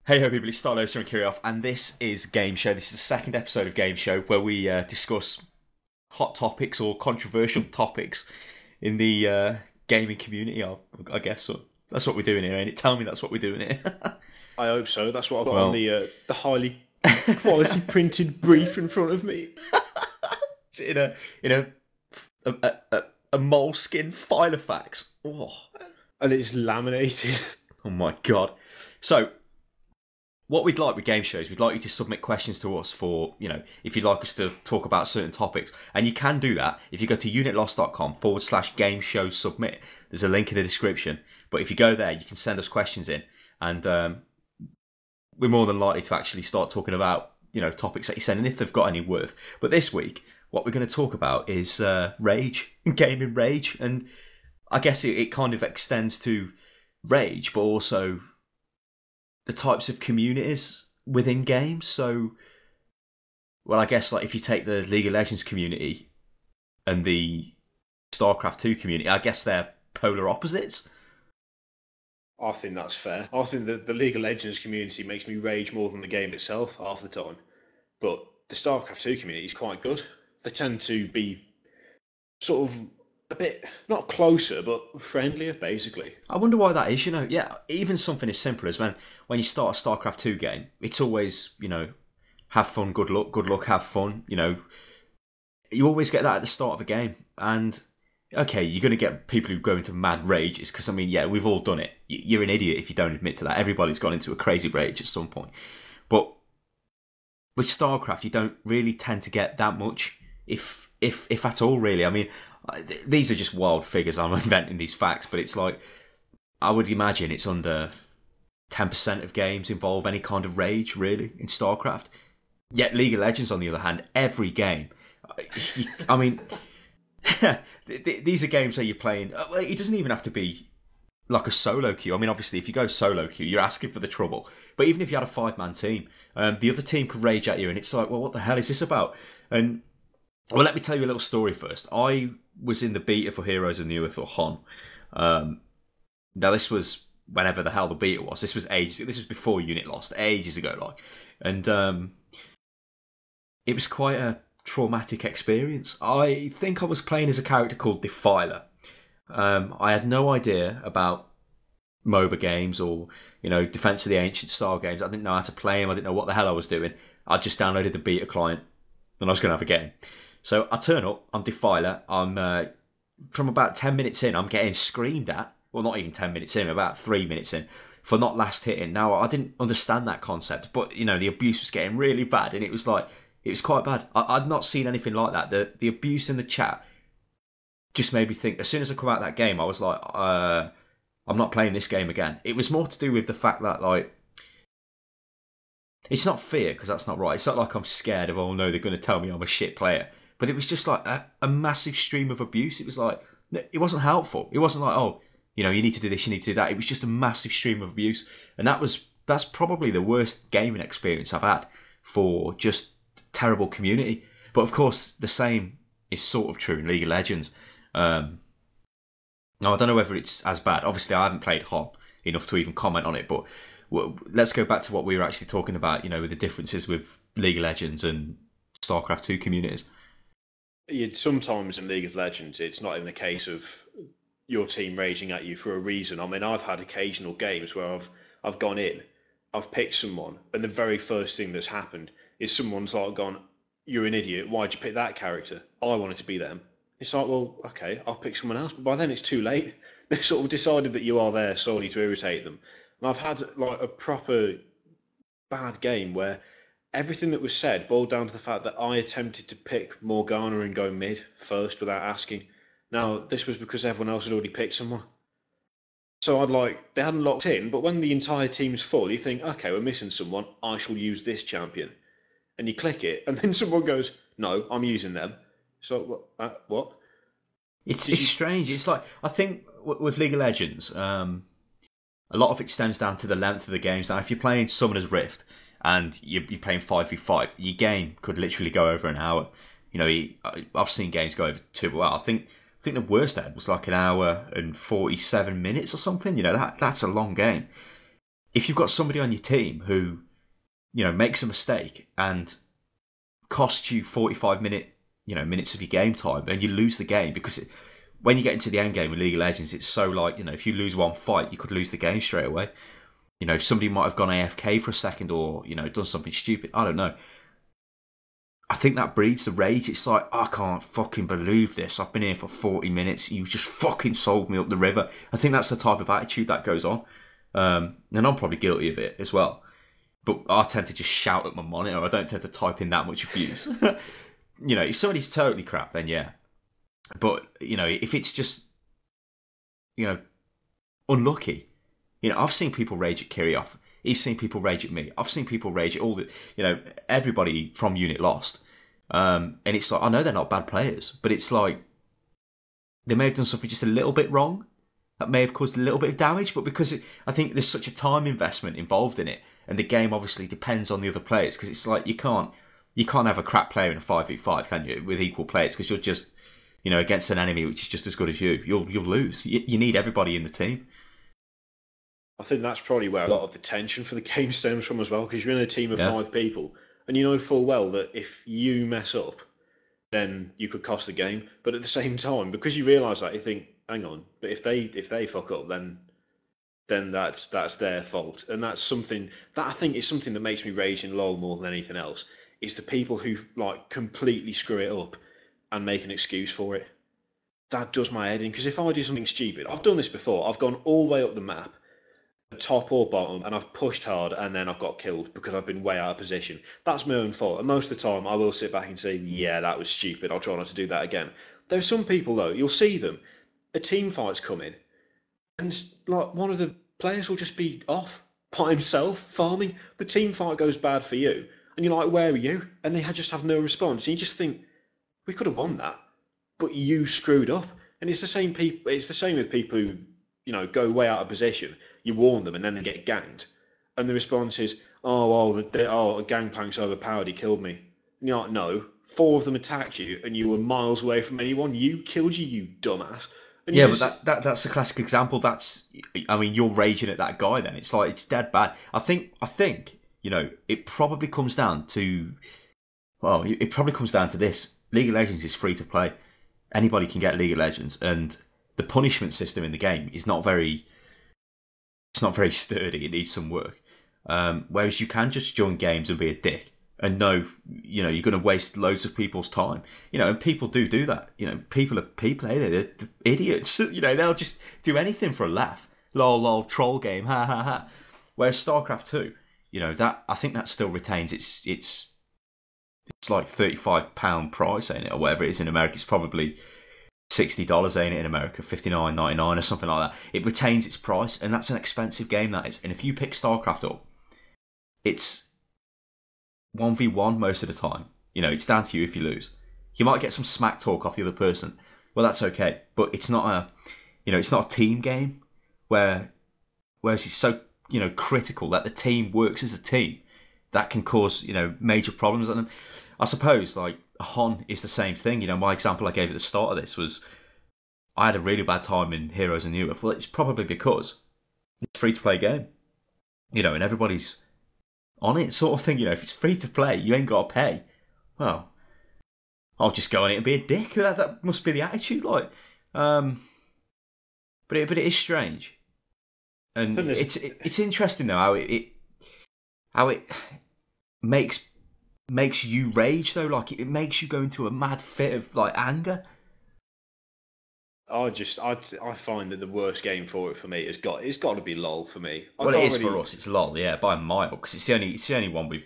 Hey ho people, it's Starloser and Kirioff, and this is Game Show. This is the second episode of Game Show where we discuss hot topics or controversial topics in the gaming community, I guess. So that's what we're doing here, ain't it? Tell me that's what we're doing here. I hope so. That's what I've got Well, on the highly quality printed brief in front of me. in a moleskin file of facts. Oh. And it's laminated. Oh my god. So, what we'd like with game shows, we'd like you to submit questions to us for, if you'd like us to talk about certain topics. And you can do that if you go to unitlost.com/game show submit. There's a link in the description. But if you go there, you can send us questions in. And we're more than likely to actually start talking about, topics that you send in if they've got any worth. But this week, what we're going to talk about is rage, gaming rage. And I guess it kind of extends to rage, but also the types of communities within games. So, well, I guess like if you take the League of Legends community and the StarCraft 2 community, I guess they're polar opposites. I think that's fair. I think that the League of Legends community makes me rage more than the game itself half the time. But the StarCraft 2 community is quite good. They tend to be sort of a bit, not closer, but friendlier, basically. I wonder why that is, Yeah, even something as simple as when you start a StarCraft 2 game, it's always, have fun, good luck, have fun, You always get that at the start of a game. And, okay, you're going to get people who go into mad rages, because, we've all done it. You're an idiot if you don't admit to that. Everybody's gone into a crazy rage at some point. But with StarCraft, you don't really tend to get that much, if at all, really. These are just wild figures. I'm inventing these facts, but it's like, I would imagine it's under 10% of games involve any kind of rage, really, in StarCraft. Yet League of Legends, on the other hand, every game. These are games where you're playing. It doesn't even have to be like a solo queue. Obviously, if you go solo queue, you're asking for the trouble. But even if you had a 5-man team, the other team could rage at you, and it's like, well, what the hell is this about? And well, let me tell you a little story first. I was in the beta for Heroes of Newerth, or HON. Now, this was whenever the hell the beta was. This was ages. This was before Unit Lost, ages ago, like. And it was quite a traumatic experience. I think I was playing as a character called Defiler. I had no idea about MOBA games or, Defense of the Ancient Star games. I didn't know how to play them. I didn't know what the hell I was doing. I just downloaded the beta client and I was going to have a game. So I turn up, I'm Defiler, I'm, from about 10 minutes in, I'm getting screamed at, well, not even 10 minutes in, about 3 minutes in, for not last hitting. Now, I didn't understand that concept, but, the abuse was getting really bad, and it was quite bad. I'd not seen anything like that. The abuse in the chat just made me think, as soon as I come out of that game, I was like, I'm not playing this game again. It was more to do with the fact that, it's not fear, because that's not right. It's not like I'm scared of, oh no, they're going to tell me I'm a shit player. But it was just like a massive stream of abuse. It was like, it wasn't helpful. It wasn't like, oh, you need to do this, you need to do that. It was just a massive stream of abuse. And that's probably the worst gaming experience I've had for just terrible community. But of course, the same is sort of true in League of Legends. Now, I don't know whether it's as bad. Obviously, I haven't played HON enough to even comment on it, but let's go back to what we were actually talking about, with the differences with League of Legends and StarCraft 2 communities. Sometimes in League of Legends, it's not even a case of your team raging at you for a reason. I've had occasional games where I've gone in, I've picked someone, and the very first thing that's happened is someone's like gone, "You're an idiot. Why'd you pick that character? I wanted to be them." It's like, well, okay, I'll pick someone else. But by then it's too late. They've sort of decided that you are there solely to irritate them. And I've had like a proper bad game where everything that was said boiled down to the fact that I attempted to pick Morgana and go mid first without asking. Now, this was because everyone else had already picked someone. So they hadn't locked in, but when the entire team's full, you think, okay, we're missing someone, I shall use this champion. And you click it, and then someone goes, no, I'm using them. So, what? It's strange. It's like, I think with League of Legends, a lot of it stems down to the length of the games. Now, if you're playing Summoner's Rift, and you're playing 5v5, your game could literally go over an hour. I've seen games go over 2. Well, I think the worst I had was like an hour and 47 minutes or something. That's a long game. if you've got somebody on your team who, makes a mistake and costs you 45 minutes of your game time, and you lose the game because when you get into the end game with League of Legends, it's so like, if you lose one fight, you could lose the game straight away. If somebody might have gone AFK for a second or, done something stupid, I don't know. I think that breeds the rage. It's like, I can't fucking believe this. I've been here for 40 minutes. You just fucking sold me up the river. I think that's the type of attitude that goes on. And I'm probably guilty of it as well. But I tend to just shout at my monitor. I don't tend to type in that much abuse. If somebody's totally crap, then yeah. But, if it's just, unlucky. I've seen people rage at Kirioth. He's seen people rage at me. I've seen people rage at all the, everybody from Unit Lost. And it's like, I know they're not bad players, but it's like, they may have done something just a little bit wrong. That may have caused a little bit of damage, but because I think there's such a time investment involved in it, and the game obviously depends on the other players, because it's like, you can't have a crap player in a 5v5, can you, with equal players, because you're just, against an enemy which is just as good as you. You'll lose. You need everybody in the team. I think that's probably where a lot of the tension for the game stems from as well, because you're in a team of 5 people, and you know full well that if you mess up, then you could cost the game. But at the same time, because you realise that, you think, hang on, but if they fuck up, then that's their fault, and that's something that I think is something that makes me rage in LoL more than anything else. Is the people who like completely screw it up and make an excuse for it. That does my head in, because if I do something stupid, I've done this before. I've gone all the way up the map, top or bottom, and I've pushed hard, and then I've got killed because I've been way out of position. That's my own fault, and most of the time I will sit back and say, yeah, that was stupid, I'll try not to do that again. There's some people though, you'll see them, a team fight's coming, and like one of the players will just be off by himself farming. The team fight goes bad for you, and you're like, where are you? And they just have no response, and you just think, we could have won that, but you screwed up. And it's the same people. It's the same with people who, go way out of position. You warn them, and then they get ganged, and the response is, Gangplank's overpowered. He killed me. And you're like, no, 4 of them attacked you, and you were miles away from anyone. You killed you dumbass. And yeah, but that's a classic example. You're raging at that guy. Then it's like it's dead bad. I think it probably comes down to, it probably comes down to this. League of Legends is free to play. Anybody can get League of Legends, and the punishment system in the game is not very sturdy. It needs some work. Whereas you can just join games and be a dick and know, you're going to waste loads of people's time. And people do that. People are people, they're idiots. They'll just do anything for a laugh. Lol, troll game, ha ha ha. Whereas StarCraft 2, that I think that still retains its like £35 price, ain't it, or whatever it is in America. It's probably $60, ain't it, in America, $59.99 or something like that. It retains its price, and that's an expensive game, that is. And if you pick StarCraft up, it's 1v1 most of the time. It's down to you if you lose. You might get some smack talk off the other person. Well, that's okay, but it's not a team game whereas it's so critical that the team works as a team. That can cause major problems, and I suppose like HON is the same thing. My example I gave at the start of this was I had a really bad time in Heroes and Newer. Well, it's probably because it's a free to play game, and everybody's on it, sort of thing. If it's free to play, you ain't got to pay. Well, I'll just go on it and be a dick. That must be the attitude, like. But it is strange, and it's interesting though how it makes you rage though. Like it makes you go into a mad fit of like anger. I find that the worst game for it for me it's got to be LOL for me. Well, it is for us. It's LOL, yeah, by a mile, because it's the only one we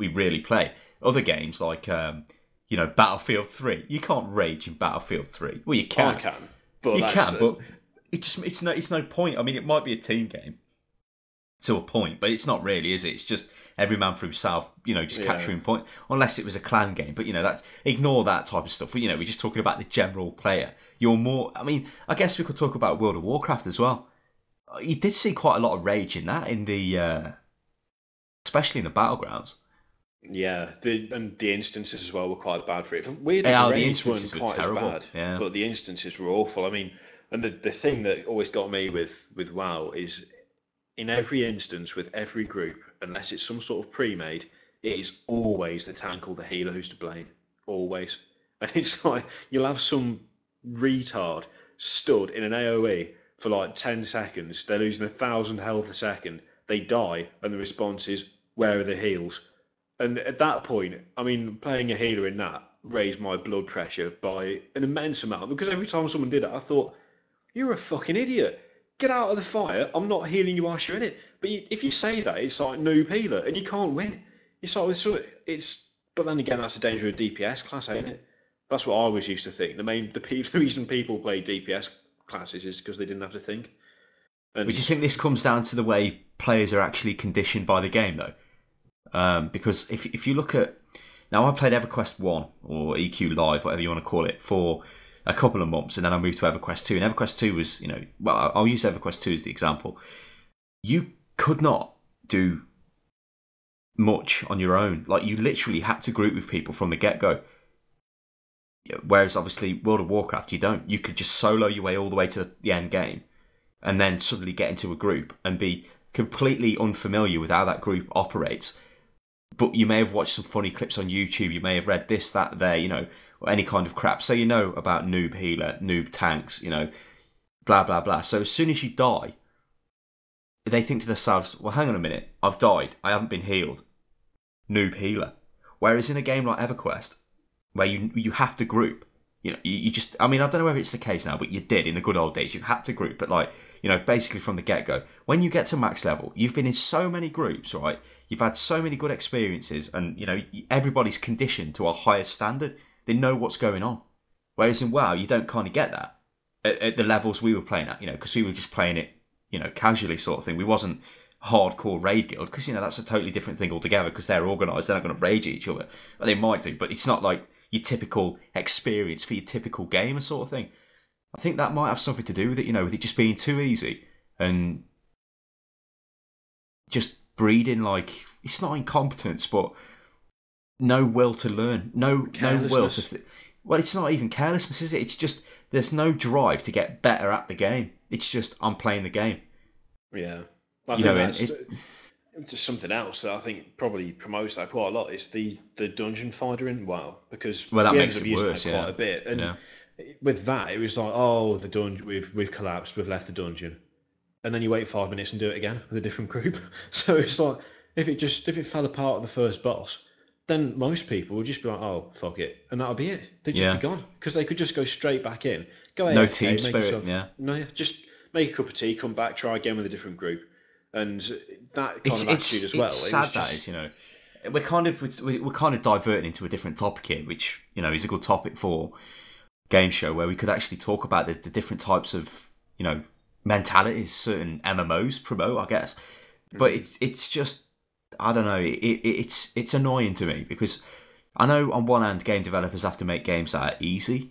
really play. Other games like Battlefield 3, you can't rage in Battlefield 3. Well, you can. I can, but but it's no point. I mean, it might be a team game to a point, but it's not really, is it? It's just every man for himself, just capturing point. Unless it was a clan game, but ignore that type of stuff. We're just talking about the general player. You're more. I mean, I guess we could talk about World of Warcraft as well. You did see quite a lot of rage in that, especially in the battlegrounds. Yeah, the instances as well were quite bad for it. Weirdly, the instances weren't were quite terrible, as bad, yeah. But the instances were awful. I mean, and the thing that always got me with WoW is in every instance with every group, unless it's some sort of pre-made, it is always the tank or the healer who's to blame. Always. And it's like, you'll have some retard stood in an AoE for like 10 seconds, they're losing 1,000 health a second, they die, and the response is, where are the heals? And at that point, I mean, playing a healer in that raised my blood pressure by an immense amount, because every time someone did it, I thought, you're a fucking idiot. Get out of the fire. I'm not healing you whilst you're in it. But if you say that, it's like noob healer, and you can't win. It's like, but then again, that's the danger of DPS class, ain't it? That's what I always used to think. The reason people play DPS classes is because they didn't have to think. But do you think this comes down to the way players are actually conditioned by the game, though? Because if you look at... Now, I played EverQuest 1, or EQ Live, whatever you want to call it, for a couple of months, and then I moved to EverQuest 2. And EverQuest 2 was, well, I'll use EverQuest 2 as the example. You could not do much on your own. Like, you literally had to group with people from the get-go. Whereas, obviously, World of Warcraft, you don't. You could just solo your way all the way to the end game, and then suddenly get into a group and be completely unfamiliar with how that group operates. But you may have watched some funny clips on YouTube, you may have read this, that, there, or any kind of crap. So you know about noob healer, noob tanks, blah, blah, blah. So as soon as you die, they think to themselves, well, hang on a minute, I've died, I haven't been healed. Noob healer. Whereas in a game like EverQuest, where you have to group, you just, I mean, I don't know whether it's the case now, but you did in the good old days, you had to group, but basically from the get-go. When you get to max level, you've been in so many groups, right? You've had so many good experiences, and, everybody's conditioned to a higher standard. They know what's going on. Whereas in WoW, you don't kind of get that at the levels we were playing at, because we were just playing it, casually sort of thing. We wasn't hardcore raid guild, because, that's a totally different thing altogether, because they're organised, they're not going to rage at each other. Well, they might do, but it's not like your typical experience for your typical gamer sort of thing. I think that might have something to do with it, with it just being too easy and just breeding, like, it's not incompetence, but no will to learn, no will to. Well, it's not even carelessness, is it? It's just there's no drive to get better at the game. It's just I'm playing the game. Yeah, I think that's just something else that I think probably promotes that quite a lot. Is the dungeon finder in WoW, because that makes it worse, quite a bit. And with that, it was like, oh, the dungeon, we've collapsed, we've left the dungeon, and then you wait 5 minutes and do it again with a different group. So it's like if it fell apart at the first boss, then most people would just be like, oh, fuck it, and that'll be it. They'd just be gone, because they could just go straight back in, go no team spirit, just make a cup of tea, come back, try again with a different group, and that kind of attitude as well. It's sad that is, we're kind of diverting into a different topic here, which is a good topic for game show, where we could actually talk about the different types of mentalities certain MMOs promote, I guess. But it's just, I don't know, it's annoying to me, because I know on one hand game developers have to make games that are easy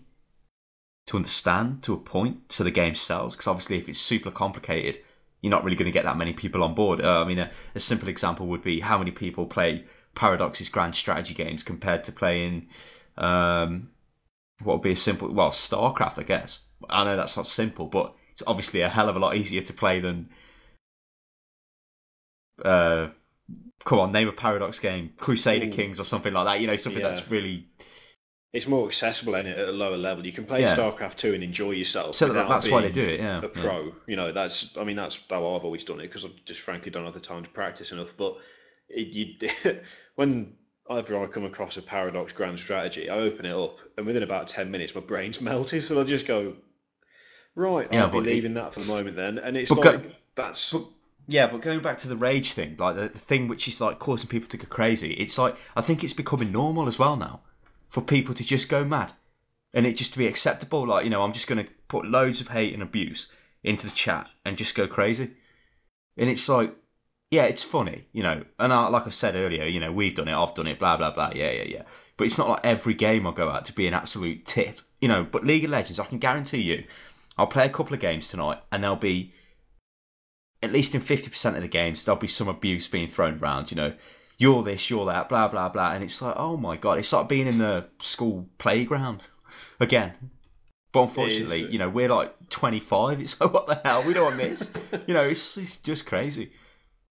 to understand to a point so the game sells, because obviously if it's super complicated, you're not really going to get that many people on board. I mean, a simple example would be how many people play Paradox's grand strategy games compared to playing what would be a simple, StarCraft, I guess. I know that's not simple, but it's obviously a hell of a lot easier to play than come on, name a Paradox game, Crusader Kings or something like that, something that's really... It's more accessible at a lower level. You can play StarCraft 2 and enjoy yourself. So that's why they do it, a pro. That's how I've always done it, because I just frankly don't have the time to practice enough. But when I come across a Paradox grand strategy, I open it up, and within about 10 minutes, my brain's melted. So I just go, right, I'll be leaving that for the moment then. And it's that's... But going back to the rage thing, like the thing which is like causing people to go crazy, it's like, I think it's becoming normal as well now for people to just go mad and it just to be acceptable. Like, I'm just going to put loads of hate and abuse into the chat and just go crazy. And it's like, yeah, it's funny, and like I said earlier, we've done it, I've done it, blah, blah, blah, yeah. But it's not like every game I'll go out to be an absolute tit, but League of Legends, I can guarantee you, I'll play a couple of games tonight and there'll be, at least in 50% of the games, there'll be some abuse being thrown around, you're this, you're that, blah, blah, blah. And it's like, oh my God, it's like being in the school playground again. But unfortunately, we're like 25. It's like, what the hell? We don't want this. It's just crazy.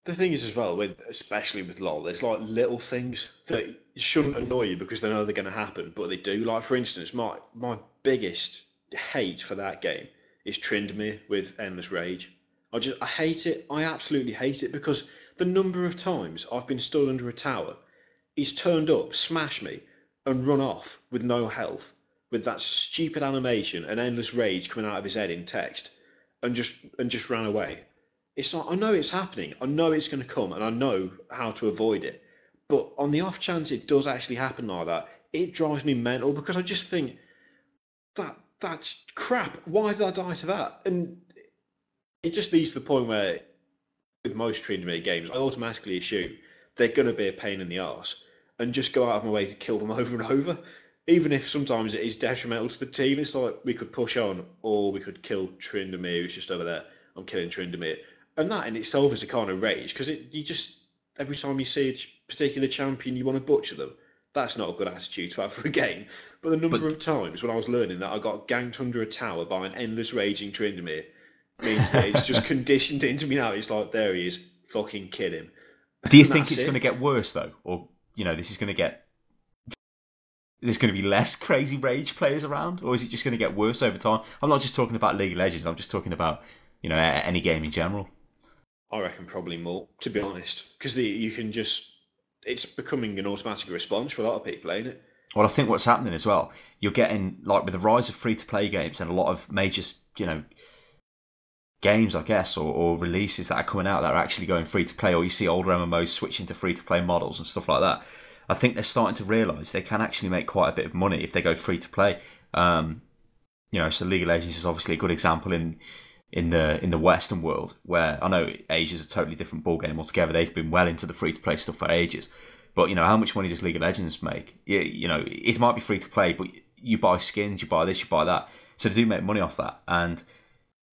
The thing is as well, especially with LoL, there's like little things that shouldn't annoy you because they know they're going to happen, but they do. Like, for instance, my biggest hate for that game is Tryndamere with Endless Rage. I hate it. I absolutely hate it because the number of times I've been stood under a tower, he's turned up, smashed me, and run off with no health, with that stupid animation and Endless Rage coming out of his head in text, and just ran away. It's like, I know it's happening, I know it's going to come, and I know how to avoid it. But on the off chance it does actually happen like that, it drives me mental because I just think that's crap. Why did I die to that? And it just leads to the point where, with most Tryndamere games, I automatically assume they're going to be a pain in the arse and just go out of my way to kill them over and over. Even if sometimes it is detrimental to the team, it's like we could push on or we could kill Tryndamere, who's just over there. I'm killing Tryndamere. And that in itself is a kind of rage because every time you see a particular champion, you want to butcher them. That's not a good attitude to have for a game. But the number of times when I was learning that I got ganked under a tower by an endless raging Tryndamere means that it's just conditioned into me now. It's like, there he is, fucking kill him. Do you think it's going to get worse though? Or, there's going to be less crazy rage players around? Or is it just going to get worse over time? I'm not just talking about League of Legends, I'm just talking about, any game in general. I reckon probably more, to be honest. Because it's becoming an automatic response for a lot of people, ain't it? Well, I think what's happening as well, you're getting, like, with the rise of free-to-play games and a lot of major, games, I guess, or releases that are coming out that are actually going free-to-play, or you see older MMOs switching to free-to-play models and stuff like that. I think they're starting to realise they can actually make quite a bit of money if they go free-to-play. So League of Legends is obviously a good example in the Western world, where I know Asia's a totally different ballgame altogether. They've been well into the free-to-play stuff for ages. But, how much money does League of Legends make? It might be free-to-play, but you buy skins, you buy this, you buy that. So they do make money off that. And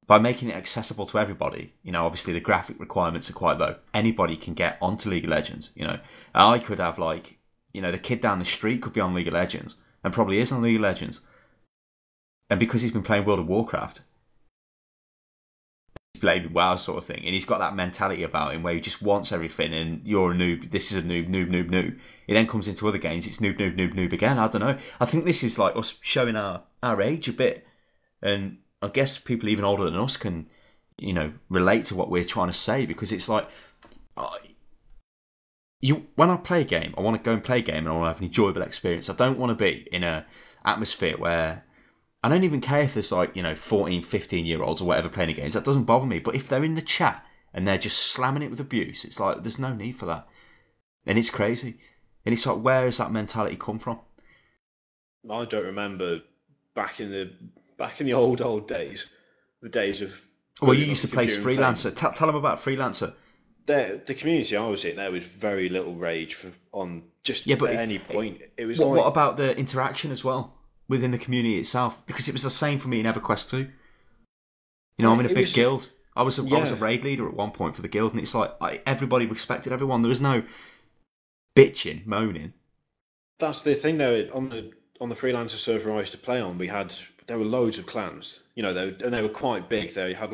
by making it accessible to everybody, obviously the graphic requirements are quite low. Anybody can get onto League of Legends, I could have, the kid down the street could be on League of Legends, and probably is on League of Legends. And because he's been playing World of Warcraft, played WoW sort of thing, and he's got that mentality about him where he just wants everything, and you're a noob, this is a noob. It then comes into other games, it's noob again. I don't know. I think this is like us showing our age a bit, and I guess people even older than us can, relate to what we're trying to say, because it's like, when I play a game, I want to go and play a game and I want to have an enjoyable experience. I don't want to be in a atmosphere where I don't even care if there's 14, 15-year-olds or whatever playing the games. That doesn't bother me. But if they're in the chat and they're just slamming it with abuse, it's like, there's no need for that. And it's crazy. And it's like, where has that mentality come from? I don't remember back in the old days, the days of... Well, you used to play Freelancer. Tell them about Freelancer. The community I was in, there was very little rage at any point. It was what about the interaction as well within the community itself? Because it was the same for me in EverQuest 2. I'm in a big guild. I was a raid leader at one point for the guild, and it's like everybody respected everyone. There was no bitching, moaning. That's the thing, though. On the Freelancer server I used to play on, there were loads of clans. They were quite big. They had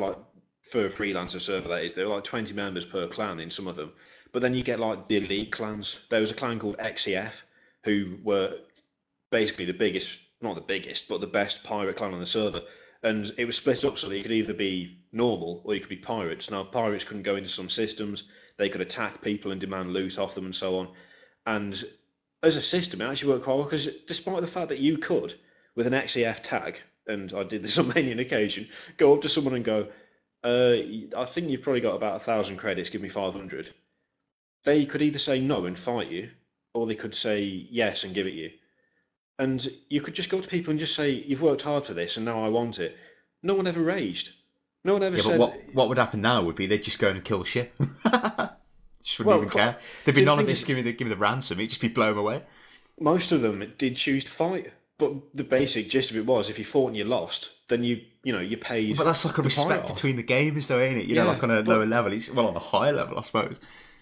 for a Freelancer server, that is, there were 20 members per clan in some of them. But then you get the elite clans. There was a clan called XEF, who were basically the biggest, not the biggest, but the best pirate clan on the server. And it was split up so that you could either be normal or you could be pirates. Now, pirates couldn't go into some systems. They could attack people and demand loot off them and so on. And as a system, it actually worked quite well, because despite the fact that you could, with an XEF tag, and I did this on many an occasion, go up to someone and go, I think you've probably got about 1,000 credits, give me 500. They could either say no and fight you, or they could say yes and give it you. And you could just go to people and just say, you've worked hard for this and now I want it. No one ever raged. No one ever said... But what would happen now would be they'd just go and kill the ship. Just wouldn't even care. There'd be none of this, give me the ransom, it'd just be blown away. Most of them did choose to fight. But the basic gist of it was, if you fought and you lost, then you paid. But that's like a respect between the gamers, though, ain't it? On a lower level. On a higher level, I suppose.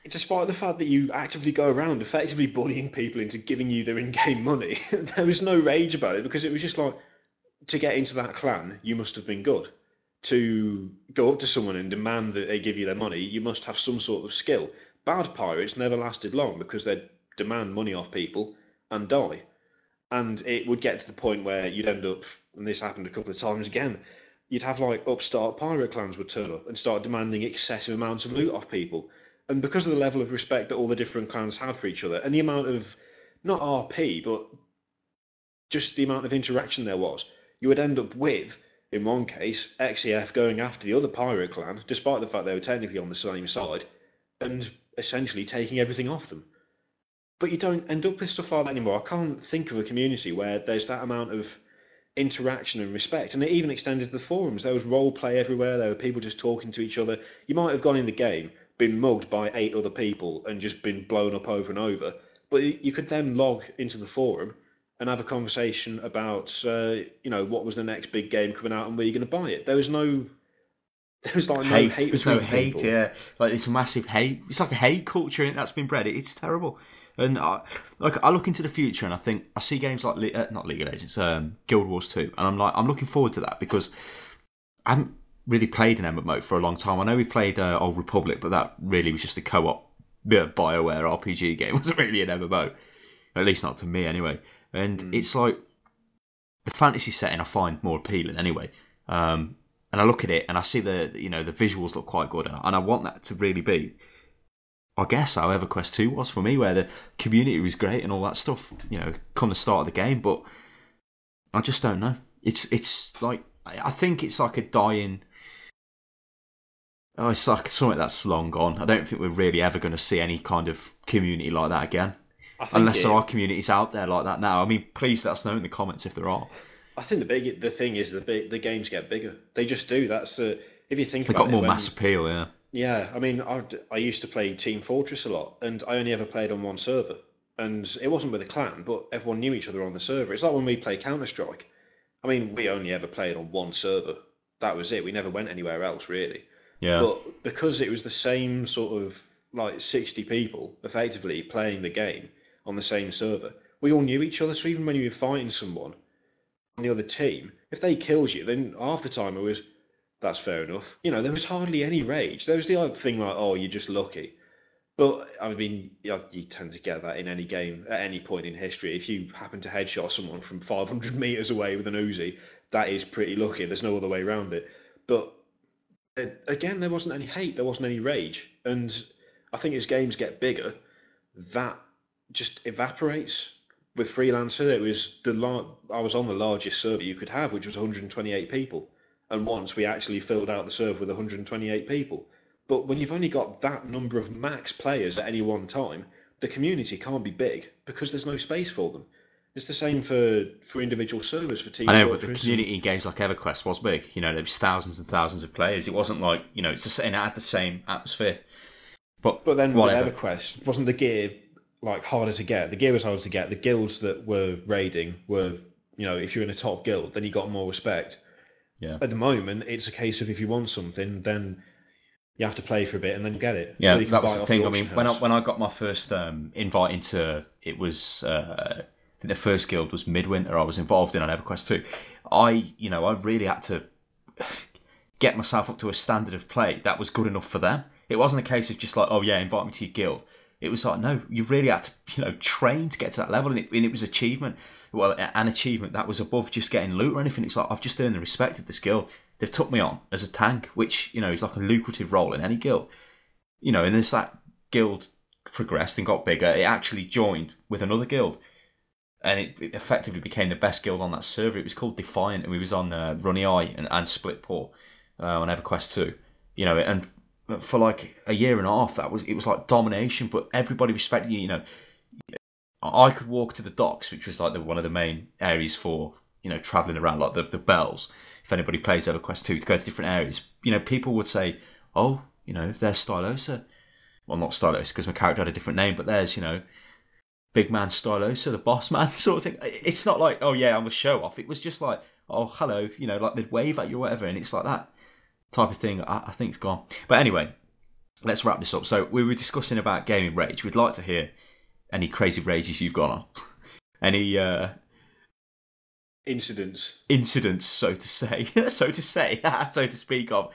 Despite the fact that you actively go around effectively bullying people into giving you their in-game money, there was no rage about it, because it was just like, to get into that clan, you must have been good. To go up to someone and demand that they give you their money, you must have some sort of skill. Bad pirates never lasted long because they'd demand money off people and die. And it would get to the point where you'd end up, and this happened a couple of times again, you'd have like upstart pirate clans would turn up and start demanding excessive amounts of loot off people. And because of the level of respect that all the different clans have for each other, and the amount of, not RP, but just the amount of interaction there was, you would end up with, in one case, XEF going after the other pirate clan, despite the fact they were technically on the same side, and essentially taking everything off them. But you don't end up with stuff like that anymore. I can't think of a community where there's that amount of interaction and respect. And it even extended to the forums. There was role play everywhere. There were people just talking to each other. You might have gone in the game, been mugged by 8 other people, and just been blown up over and over. But you could then log into the forum and have a conversation about, what was the next big game coming out and where you're going to buy it. There was like no hate. There's no hate, people. yeah. Like this massive hate. It's like a hate culture that's been bred. It's terrible. And I look into the future and I think I see games like not League of Legends, Guild Wars 2, and I'm looking forward to that because I haven't really played an MMO for a long time. I know we played Old Republic, but that really was just a co-op BioWare RPG game. It wasn't really an MMO, at least not to me anyway. And it's like the fantasy setting I find more appealing anyway. And I look at it and I see the visuals look quite good, and I want that to really be, I guess, how EverQuest 2 was for me, where the community was great and all that stuff, come the start of the game, but I just don't know. It's like, I think it's like a dying, it's like something that's long gone. I don't think we're really ever going to see any kind of community like that again. Unless there are communities out there like that now. I mean, please let us know in the comments if there are. I think the thing is the games get bigger. They just do. That's if you think about it. They've got more mass appeal, yeah. Yeah, I mean, I used to play Team Fortress a lot, and I only ever played on one server. And it wasn't with a clan, but everyone knew each other on the server. It's like when we play Counter-Strike. I mean, we only ever played on one server. That was it. We never went anywhere else, really. Yeah. But because it was the same sort of, like, 60 people, effectively, playing the game on the same server, we all knew each other. So even when you were fighting someone on the other team, if they killed you, then half the time it was, that's fair enough. There was hardly any rage. There was the odd thing like, oh, you're just lucky. But, I mean, you tend to get that in any game at any point in history. If you happen to headshot someone from 500 metres away with an Uzi, that is pretty lucky. There's no other way around it. But, again, there wasn't any hate. There wasn't any rage. And I think as games get bigger, that just evaporates. With Freelancer, it was I was on the largest server you could have, which was 128 people. And once we actually filled out the server with 128 people. But when you've only got that number of max players at any one time, the community can't be big because there's no space for them. It's the same for individual servers for Team Fortress. I know, Fortress. But the community in games like EverQuest was big. There was thousands and thousands of players. It wasn't like, it had the same atmosphere. But then whatever. With EverQuest, wasn't the gear like harder to get? The gear was harder to get. The guilds that were raiding were, if you're in a top guild, then you got more respect. Yeah. At the moment, it's a case of if you want something, then you have to play for a bit and then you get it. Yeah, that was the thing. I mean, when I got my first invite into, it was, I think the first guild was Midwinter I was involved in on EverQuest 2. I really had to get myself up to a standard of play that was good enough for them. It wasn't a case of just like, oh yeah, invite me to your guild. It was like, no, you really had to, train to get to that level. And it was achievement. Well, an achievement that was above just getting loot or anything. It's like, I've just earned the respect of this guild. They've took me on as a tank, which, is like a lucrative role in any guild. And as that guild progressed and got bigger, it actually joined with another guild. And it effectively became the best guild on that server. It was called Defiant, and we was on Runny Eye and Splitpaw on EverQuest 2. And for like a year and a half, it was like domination, but everybody respected you. I could walk to the docks, which was like one of the main areas for traveling around, like the bells. If anybody plays EverQuest 2, to go to different areas, people would say, "Oh, there's Stylosa." Well, not Stylosa because my character had a different name, but there's Big Man Stylosa, the boss man sort of thing. It's not like, oh yeah, I'm a show off. It was just like, oh hello, like they'd wave at you or whatever, and it's like that type of thing. I think it's gone. But anyway, let's wrap this up. So we were discussing about gaming rage. We'd like to hear any crazy rages you've gone on. Any incidents, so to say, so to speak of.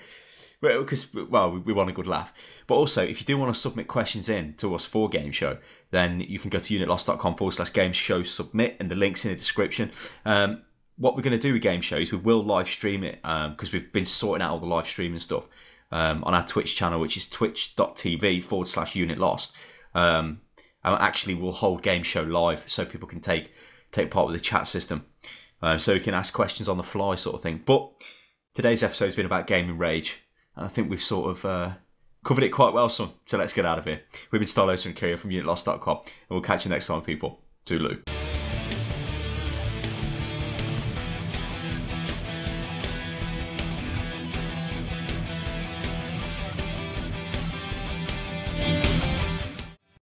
Because, well, we want a good laugh. But also, if you do want to submit questions in to us for Game Show, then you can go to unitlost.com/Game Show submit, and the link's in the description. What we're going to do with Game Show is we will live stream it, because we've been sorting out all the live streaming stuff on our Twitch channel, which is twitch.tv/unitlost. And actually, we'll hold Game Show live so people can take part with the chat system. So you can ask questions on the fly, sort of thing. But today's episode has been about gaming rage, and I think we've sort of covered it quite well, son. So let's get out of here. We've been Stylos and Kyria from unitlost.com, and we'll catch you next time, people. Toodaloo.